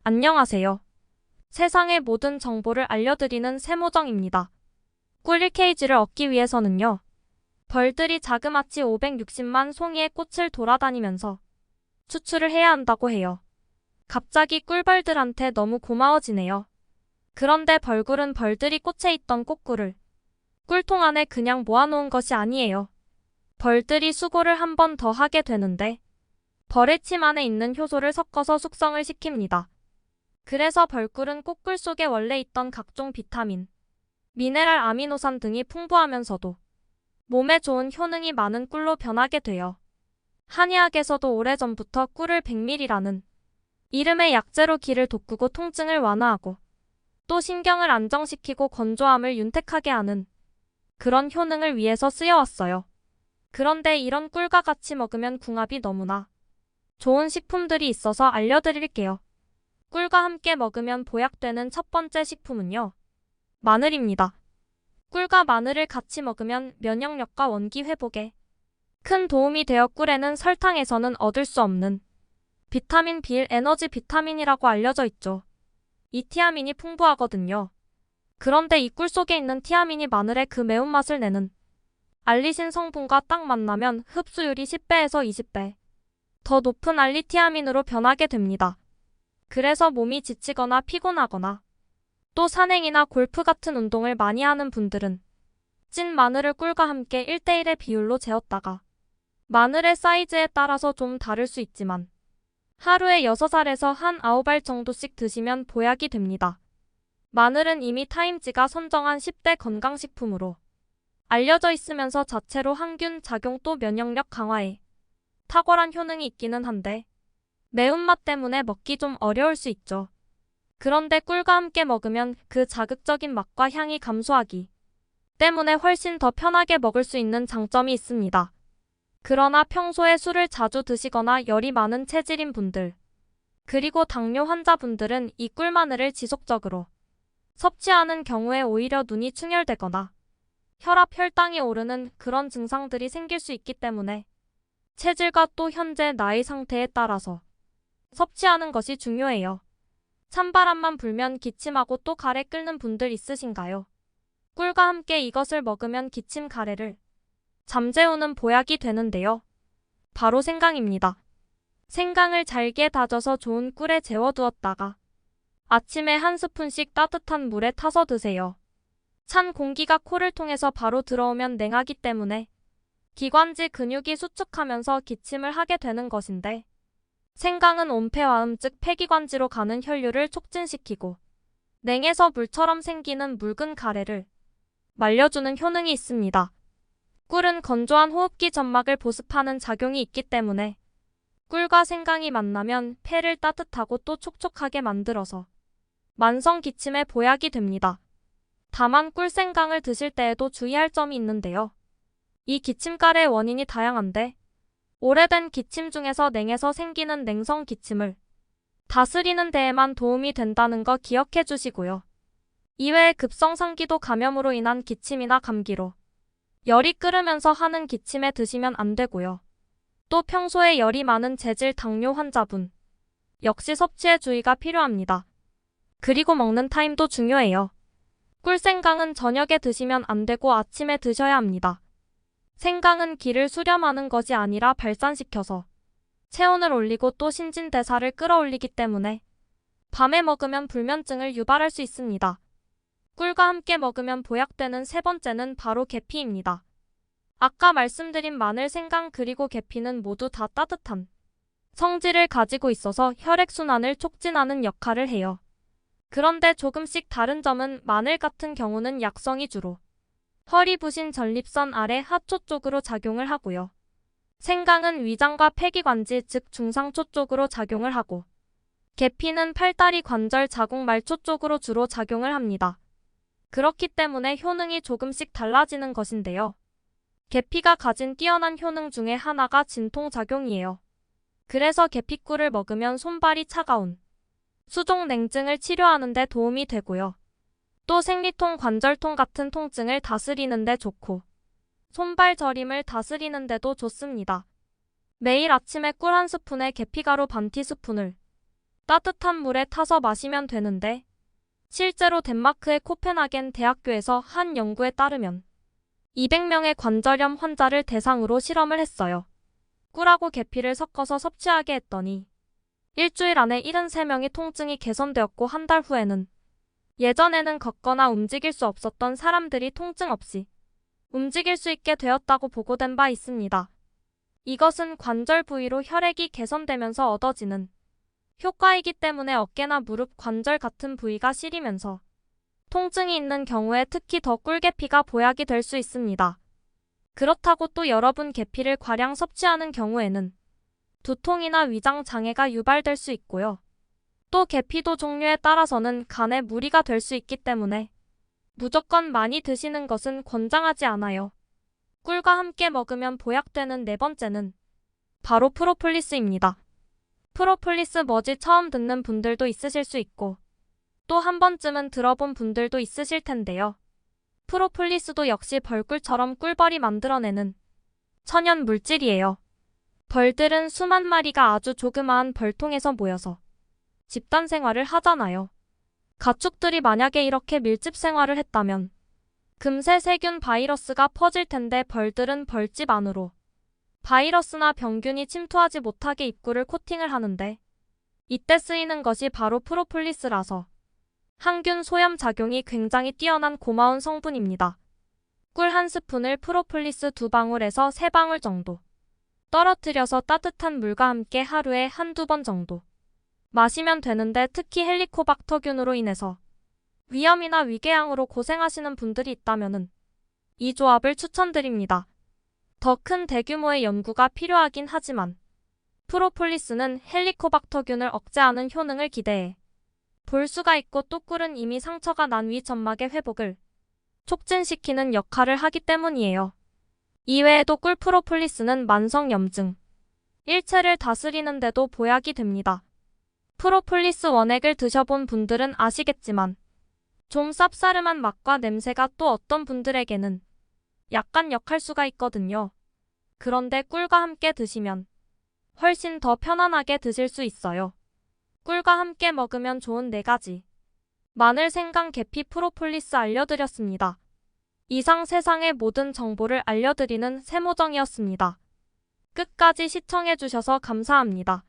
안녕하세요. 세상의 모든 정보를 알려드리는 세모정입니다. 꿀 1kg를 얻기 위해서는요. 벌들이 자그마치 560만 송이의 꽃을 돌아다니면서 추출을 해야 한다고 해요. 갑자기 꿀벌들한테 너무 고마워지네요. 그런데 벌꿀은 벌들이 꽃에 있던 꽃꿀을 꿀통 안에 그냥 모아놓은 것이 아니에요. 벌들이 수고를 한 번 더 하게 되는데 벌의 침 안에 있는 효소를 섞어서 숙성을 시킵니다. 그래서 벌꿀은 꽃꿀 속에 원래 있던 각종 비타민, 미네랄, 아미노산 등이 풍부하면서도 몸에 좋은 효능이 많은 꿀로 변하게 돼요. 한의학에서도 오래전부터 꿀을 100ml라는 이름의 약재로 기를 돋구고 통증을 완화하고 또 신경을 안정시키고 건조함을 윤택하게 하는 그런 효능을 위해서 쓰여왔어요. 그런데 이런 꿀과 같이 먹으면 궁합이 너무나 좋은 식품들이 있어서 알려드릴게요. 꿀과 함께 먹으면 보약되는 첫 번째 식품은요. 마늘입니다. 꿀과 마늘을 같이 먹으면 면역력과 원기 회복에 큰 도움이 되어 꿀에는 설탕에서는 얻을 수 없는 비타민 B1 에너지 비타민이라고 알려져 있죠. 이 티아민이 풍부하거든요. 그런데 이 꿀 속에 있는 티아민이 마늘의 그 매운맛을 내는 알리신 성분과 딱 만나면 흡수율이 10배에서 20배 더 높은 알리티아민으로 변하게 됩니다. 그래서 몸이 지치거나 피곤하거나 또 산행이나 골프 같은 운동을 많이 하는 분들은 찐 마늘을 꿀과 함께 1:1의 비율로 재웠다가 마늘의 사이즈에 따라서 좀 다를 수 있지만 하루에 6알에서 한 9알 정도씩 드시면 보약이 됩니다. 마늘은 이미 타임지가 선정한 10대 건강식품으로 알려져 있으면서 자체로 항균 작용 또 면역력 강화에 탁월한 효능이 있기는 한데 매운맛 때문에 먹기 좀 어려울 수 있죠. 그런데 꿀과 함께 먹으면 그 자극적인 맛과 향이 감소하기 때문에 훨씬 더 편하게 먹을 수 있는 장점이 있습니다. 그러나 평소에 술을 자주 드시거나 열이 많은 체질인 분들, 그리고 당뇨 환자분들은 이 꿀마늘을 지속적으로 섭취하는 경우에 오히려 눈이 충혈되거나 혈당이 오르는 그런 증상들이 생길 수 있기 때문에 체질과 또 현재 나이 상태에 따라서 섭취하는 것이 중요해요. 찬바람만 불면 기침하고 또 가래 끓는 분들 있으신가요? 꿀과 함께 이것을 먹으면 기침 가래를 잠재우는 보약이 되는데요. 바로 생강입니다. 생강을 잘게 다져서 좋은 꿀에 재워두었다가 아침에 한 스푼씩 따뜻한 물에 타서 드세요. 찬 공기가 코를 통해서 바로 들어오면 냉하기 때문에 기관지 근육이 수축하면서 기침을 하게 되는 것인데 생강은 온폐화음 즉 폐기관지로 가는 혈류를 촉진시키고 냉에서 물처럼 생기는 묽은 가래를 말려주는 효능이 있습니다. 꿀은 건조한 호흡기 점막을 보습하는 작용이 있기 때문에 꿀과 생강이 만나면 폐를 따뜻하고 또 촉촉하게 만들어서 만성 기침에 보약이 됩니다. 다만 꿀생강을 드실 때에도 주의할 점이 있는데요. 이 기침가래의 원인이 다양한데 오래된 기침 중에서 냉에서 생기는 냉성 기침을 다스리는 데에만 도움이 된다는 거 기억해 주시고요. 이외에 급성상기도 감염으로 인한 기침이나 감기로 열이 끓으면서 하는 기침에 드시면 안 되고요. 또 평소에 열이 많은 재질 당뇨 환자분 역시 섭취에 주의가 필요합니다. 그리고 먹는 타임도 중요해요. 꿀생강은 저녁에 드시면 안 되고 아침에 드셔야 합니다. 생강은 기를 수렴하는 것이 아니라 발산시켜서 체온을 올리고 또 신진대사를 끌어올리기 때문에 밤에 먹으면 불면증을 유발할 수 있습니다. 꿀과 함께 먹으면 보약되는 세 번째는 바로 계피입니다. 아까 말씀드린 마늘, 생강 그리고 계피는 모두 다 따뜻한 성질을 가지고 있어서 혈액순환을 촉진하는 역할을 해요. 그런데 조금씩 다른 점은 마늘 같은 경우는 약성이 주로 허리 부신 전립선 아래 하초 쪽으로 작용을 하고요. 생강은 위장과 폐기관지 즉 중상초 쪽으로 작용을 하고 계피는 팔다리 관절 자궁 말초 쪽으로 주로 작용을 합니다. 그렇기 때문에 효능이 조금씩 달라지는 것인데요. 계피가 가진 뛰어난 효능 중에 하나가 진통작용이에요. 그래서 계피꿀을 먹으면 손발이 차가운 수족 냉증을 치료하는 데 도움이 되고요. 또 생리통, 관절통 같은 통증을 다스리는 데 좋고 손발 저림을 다스리는 데도 좋습니다. 매일 아침에 꿀 한 스푼에 계피가루 반 티스푼을 따뜻한 물에 타서 마시면 되는데 실제로 덴마크의 코펜하겐 대학교에서 한 연구에 따르면 200명의 관절염 환자를 대상으로 실험을 했어요. 꿀하고 계피를 섞어서 섭취하게 했더니 일주일 안에 73명이 통증이 개선되었고 한 달 후에는 예전에는 걷거나 움직일 수 없었던 사람들이 통증 없이 움직일 수 있게 되었다고 보고된 바 있습니다. 이것은 관절 부위로 혈액이 개선되면서 얻어지는 효과이기 때문에 어깨나 무릎 관절 같은 부위가 시리면서 통증이 있는 경우에 특히 더 꿀계피가 보약이 될 수 있습니다. 그렇다고 또 여러분 계피를 과량 섭취하는 경우에는 두통이나 위장 장애가 유발될 수 있고요. 또 계피도 종류에 따라서는 간에 무리가 될 수 있기 때문에 무조건 많이 드시는 것은 권장하지 않아요. 꿀과 함께 먹으면 보약되는 네 번째는 바로 프로폴리스입니다. 프로폴리스 뭐지 처음 듣는 분들도 있으실 수 있고 또 한 번쯤은 들어본 분들도 있으실 텐데요. 프로폴리스도 역시 벌꿀처럼 꿀벌이 만들어내는 천연 물질이에요. 벌들은 수만 마리가 아주 조그마한 벌통에서 모여서 집단 생활을 하잖아요. 가축들이 만약에 이렇게 밀집 생활을 했다면 금세 세균 바이러스가 퍼질 텐데 벌들은 벌집 안으로 바이러스나 병균이 침투하지 못하게 입구를 코팅을 하는데 이때 쓰이는 것이 바로 프로폴리스라서 항균 소염 작용이 굉장히 뛰어난 고마운 성분입니다. 꿀 한 스푼을 프로폴리스 2방울에서 3방울 정도 떨어뜨려서 따뜻한 물과 함께 하루에 한두 번 정도 마시면 되는데 특히 헬리코박터균으로 인해서 위염이나 위궤양으로 고생하시는 분들이 있다면 이 조합을 추천드립니다. 더 큰 대규모의 연구가 필요하긴 하지만 프로폴리스는 헬리코박터균을 억제하는 효능을 기대해 볼 수가 있고 또 꿀은 이미 상처가 난 위 점막의 회복을 촉진시키는 역할을 하기 때문이에요. 이외에도 꿀 프로폴리스는 만성염증, 일체를 다스리는 데도 보약이 됩니다. 프로폴리스 원액을 드셔본 분들은 아시겠지만 좀 쌉싸름한 맛과 냄새가 또 어떤 분들에게는 약간 역할 수가 있거든요. 그런데 꿀과 함께 드시면 훨씬 더 편안하게 드실 수 있어요. 꿀과 함께 먹으면 좋은 4가지. 마늘, 생강, 계피, 프로폴리스 알려드렸습니다. 이상 세상의 모든 정보를 알려드리는 세모정이었습니다. 끝까지 시청해주셔서 감사합니다.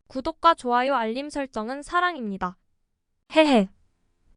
구독과 좋아요, 알림 설정은 사랑입니다. 헤헤.